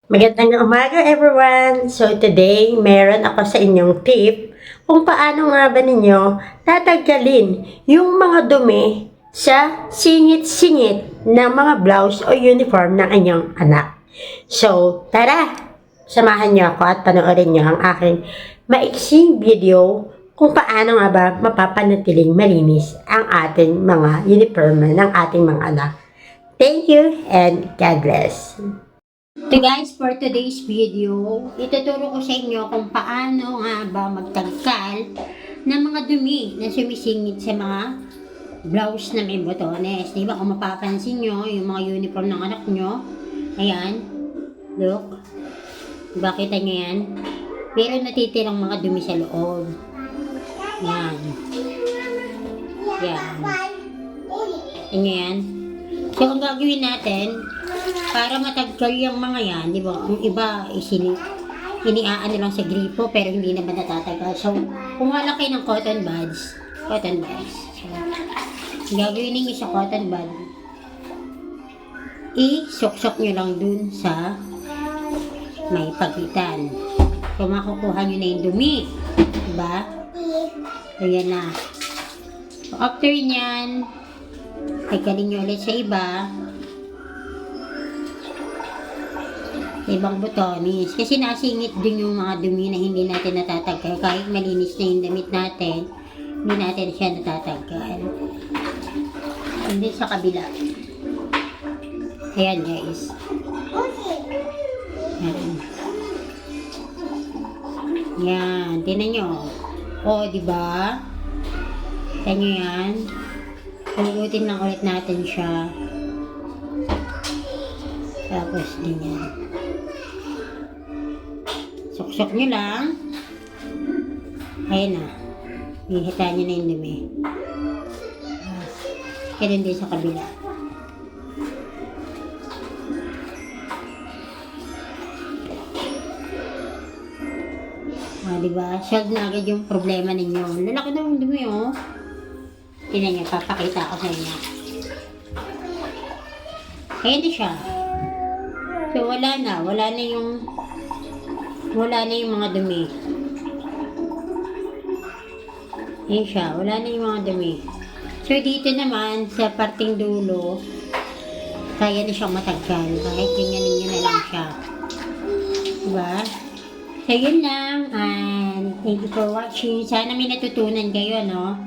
Magandang umaga everyone! So today, meron ako sa inyong tip kung paano nga ba ninyo tatanggalin yung mga dumi sa singit-singit ng mga blouse o uniform ng inyong anak. So tara! Samahan niyo ako at panoorin niyo ang aking maiksing video kung paano nga ba mapapanatiling malinis ang ating mga uniform ng ating mga anak. Thank you and God bless! So guys, for today's video, ituturo ko sa inyo kung paano nga ba magtanggal ng mga dumi na sumisingit sa mga blouse na may botones. Diba kung mapapansin nyo, yung mga uniform ng anak nyo, ayan, look, diba kita nyo yan? Meron natitirang mga dumi sa loob. Yan. Yan. Yan yan. So ang gagawin natin, para mataggal yung mga yan, di ba? Ang iba, iniaan lang sa gripo, pero hindi naman natatagal. So, kumuha kayo ng cotton buds. So, gagawin ninyo sa cotton bud, i-suksok nyo lang dun sa may pagitan. So, makukuha nyo na yung dumi. Diba? So, yan na. So, after nyan, taggalin nyo ulit sa iba. Ibang botones. Kasi nasingit din yung mga dumi na hindi natin natatanggal. Kahit malinis na yung damit natin, hindi natin siya natatanggal. And then sa kabila. Ayan guys. Ayan. Yan. Tingnan nyo. O, diba? Tingnan nyo yan. Pulutin lang ulit natin siya. Tapos din yan. Suksok nyo lang. Ayan na. Hihita nyo na yung dumi. Kaya din sa kabila. Diba? Solve na agad yung problema ninyo. Lalaki na yung dumi, oh. Tingnan nyo, papakita ko sa inyo. Ayan na siya. So, wala na yung mga dumi. Ayan siya, wala na yung mga dumi. So, dito naman, sa parting dulo, kaya na siyang mataggal. Kahit ganyanin nyo na lang siya. Diba? So, yun lang. And thank you for watching. Sana may natutunan kayo, no?